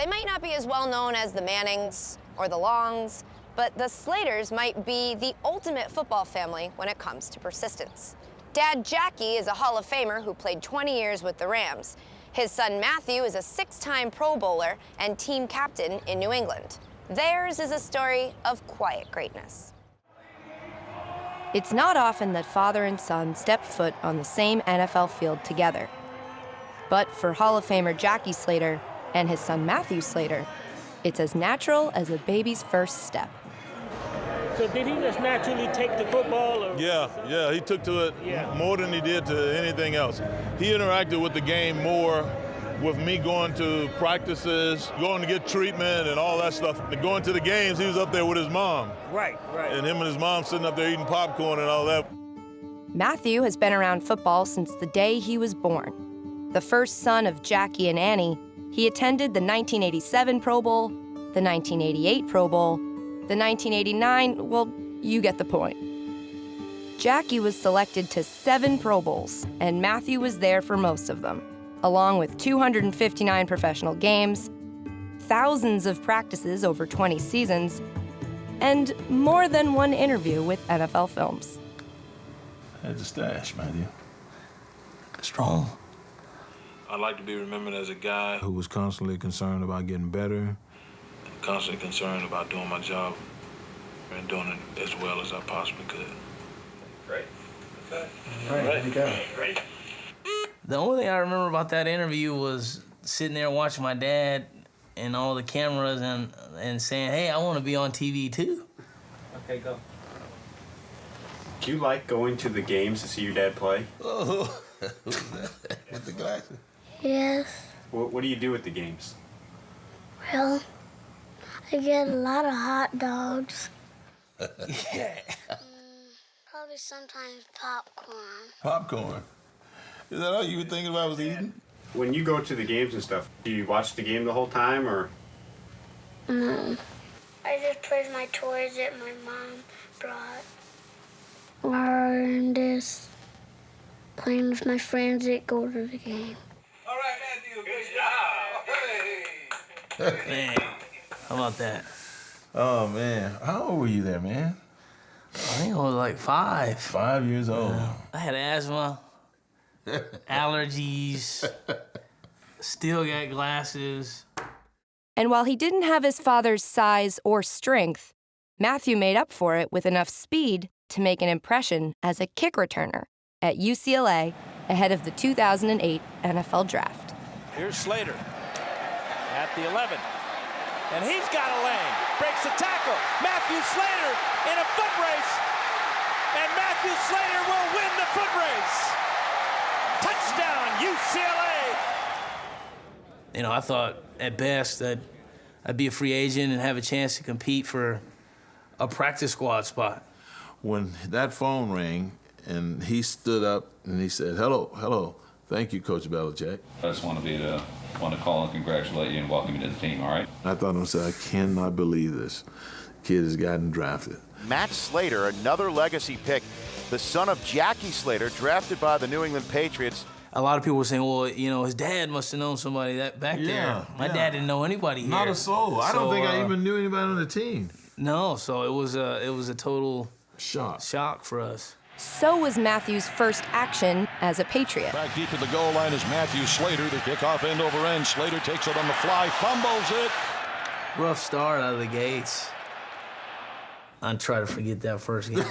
They might not be as well known as the Mannings or the Longs, but the Slaters might be the ultimate football family when it comes to persistence. Dad Jackie is a Hall of Famer who played 20 years with the Rams. His son Matthew is a 6-time Pro Bowler and team captain in New England. Theirs is a story of quiet greatness. It's not often that father and son step foot on the same NFL field together. But for Hall of Famer Jackie Slater and his son Matthew Slater, it's as natural as a baby's first step. So did he just naturally take the football? Or Yeah, he took to it more than he did to anything else. He interacted with the game more with me going to practices, going to get treatment and all that stuff. Going to the games, he was up there with his mom. Right. And him and his mom sitting up there eating popcorn and all that. Matthew has been around football since the day he was born. The first son of Jackie and Annie, he attended the 1987 Pro Bowl, the 1988 Pro Bowl, the 1989, well, you get the point. Jackie was selected to 7 Pro Bowls, and Matthew was there for most of them, along with 259 professional games, thousands of practices over 20 seasons, and more than one interview with NFL Films. That's a stash, Matthew. Strong. I'd like to be remembered as a guy Who was constantly concerned about getting better. constantly concerned about doing my job and doing it as well as I possibly could. Great. Okay. All right, there you go. Great. The only thing I remember about that interview was sitting there watching my dad and all the cameras and saying, hey, I want to be on TV too. Okay, go. Do you like going to the games to see your dad play? Oh, with the glasses. Yes. What do you do at the games? Well, I get a lot of hot dogs. Yeah. Probably sometimes popcorn. Popcorn. Is that all you were thinking about was eating? When you go to the games and stuff, do you watch the game the whole time, or? No. I just play with my toys that my mom brought. Or just playing with my friends that go to the game. All right, Matthew, good job. Hey. Man, how about that? Oh, man. How old were you there, man? I think I was like 5. 5 years old. I had asthma, allergies, still got glasses. And while he didn't have his father's size or strength, Matthew made up for it with enough speed to make an impression as a kick returner at UCLA ahead of the 2008 NFL Draft. Here's Slater at the 11. And he's got a lane. Breaks the tackle. Matthew Slater in a foot race. And Matthew Slater will win the foot race. Touchdown, UCLA. You know, I thought at best that I'd be a free agent and have a chance to compete for a practice squad spot. When that phone rang and he stood up and he said, hello, thank you, Coach Belichick. I just want to call and congratulate you and welcome you to the team, all right? I thought to myself, I cannot believe this. Kid has gotten drafted. Matt Slater, another legacy pick, the son of Jackie Slater, drafted by the New England Patriots. A lot of people were saying, well, you know, his dad must have known somebody that back there. My dad didn't know anybody here. Not a soul. I don't think I even knew anybody on the team. No, so it was a total shock for us. So was Matthew's first action as a Patriot. Back deep at the goal line is Matthew Slater. The kickoff end over end. Slater takes it on the fly, fumbles it. Rough start out of the gates. I'll try to forget that first game.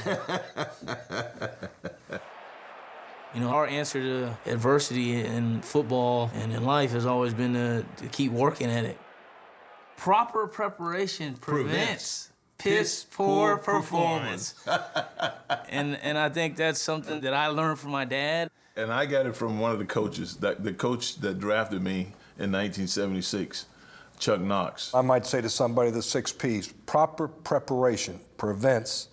You know, our answer to adversity in football and in life has always been to keep working at it. Proper preparation prevents piss poor performance. and I think that's something that I learned from my dad. And I got it from one of the coaches, the coach that drafted me in 1976, Chuck Knox. I might say to somebody the 6 Ps, proper preparation prevents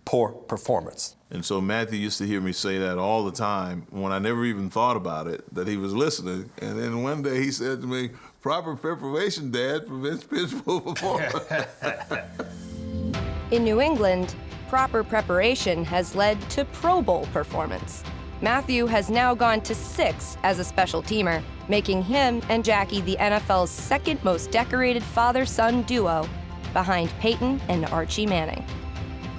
poor performance. And so Matthew used to hear me say that all the time when I never even thought about it, that he was listening. And then one day he said to me, proper preparation, Dad, prevents piss poor performance. In New England, proper preparation has led to Pro Bowl performance. Matthew has now gone to 6 as a special teamer, making him and Jackie the NFL's second most decorated father-son duo, behind Peyton and Archie Manning.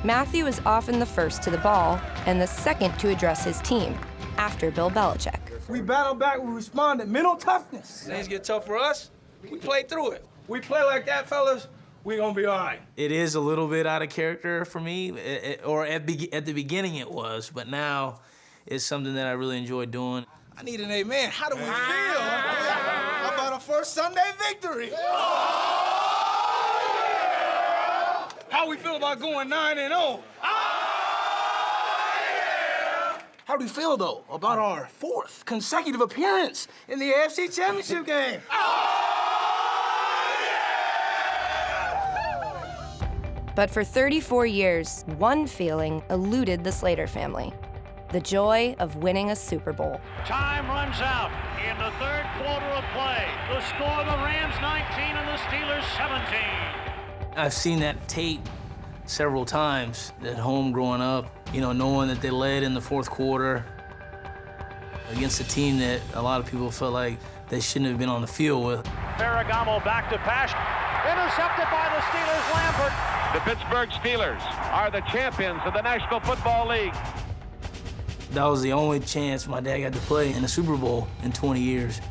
Matthew is often the first to the ball and the second to address his team, after Bill Belichick. We battled back, we responded. Mental toughness. Things get tough for us, we play through it. We play like that, fellas, we gonna be all right. It is a little bit out of character for me, or at the beginning it was, but now it's something that I really enjoy doing. I need an amen. How do we feel about a first Sunday victory? How we feel about going 9-0? How do we feel, though, about our 4th consecutive appearance in the AFC Championship game? But for 34 years, one feeling eluded the Slater family: the joy of winning a Super Bowl. Time runs out in the third quarter of play. The score, the Rams 19 and the Steelers 17. I've seen that tape several times at home growing up, knowing that they led in the 4th quarter against a team that a lot of people felt like they shouldn't have been on the field with. Ferragamo back to pass. Intercepted by the Steelers, Lambert. The Pittsburgh Steelers are the champions of the National Football League. That was the only chance my dad got to play in a Super Bowl in 20 years.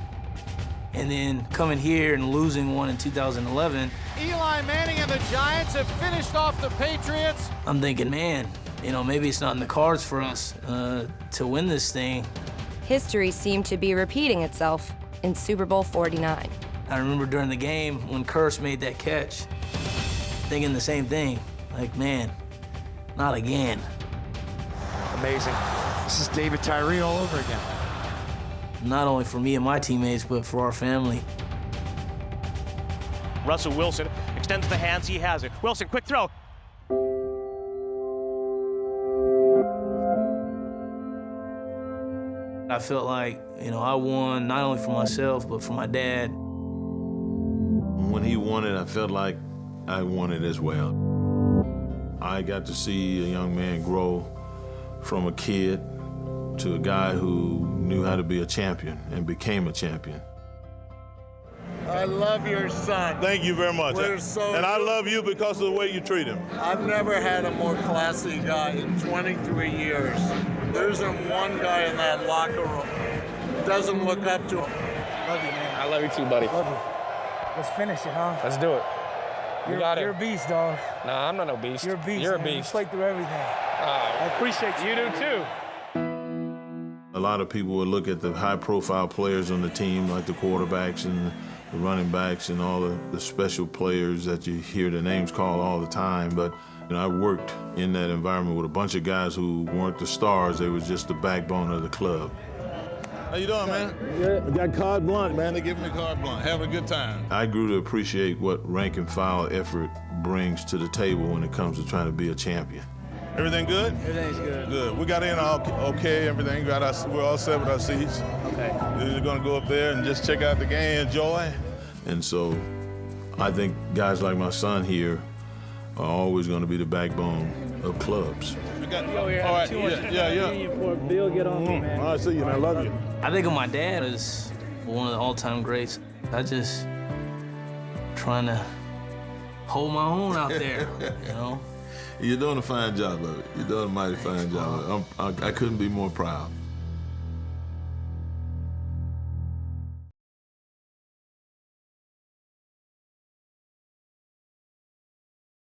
And then coming here and losing one in 2011. Eli Manning and the Giants have finished off the Patriots. I'm thinking, man, maybe it's not in the cards for us to win this thing. History seemed to be repeating itself in Super Bowl 49. I remember during the game when Curse made that catch, thinking the same thing. Like, man, not again. Amazing. This is David Tyree all over again. Not only for me and my teammates, but for our family. Russell Wilson extends the hands, he has it. Wilson, quick throw. I felt like, I won not only for myself, but for my dad. When he won it, I felt like I won it as well. I got to see a young man grow from a kid to a guy who knew how to be a champion and became a champion. I love your son. Thank you very much. And I love you because of the way you treat him. I've never had a more classy guy in 23 years. There isn't one guy in that locker room who doesn't look up to him. Love you, man. I love you too, buddy. Love you. Let's finish it, huh? Let's do it. You're a beast, dog. Nah, I'm not no beast. You're a beast. You're man. a beast. You play through everything. I appreciate you. You do too. A lot of people would look at the high-profile players on the team, like the quarterbacks and the running backs and all the special players that you hear the names called all the time. But I worked in that environment with a bunch of guys who weren't the stars. They was just the backbone of the club. How you doing, man? Good. Got carte blanche, man. They give me carte blanche. Having a good time. I grew to appreciate what rank and file effort brings to the table when it comes to trying to be a champion. Everything good? Everything's good. Good. We got in all okay, everything. We're all set with our seats. Okay. We're going to go up there and just check out the game, enjoy. And so I think guys like my son here are always going to be the backbone of clubs. All right, yeah. Before Bill get on me, man. I see you, man. I love you. I think of my dad as one of the all-time greats. I just trying to hold my own out there, You're doing a fine job of it. You're doing a mighty fine job of it. I couldn't be more proud.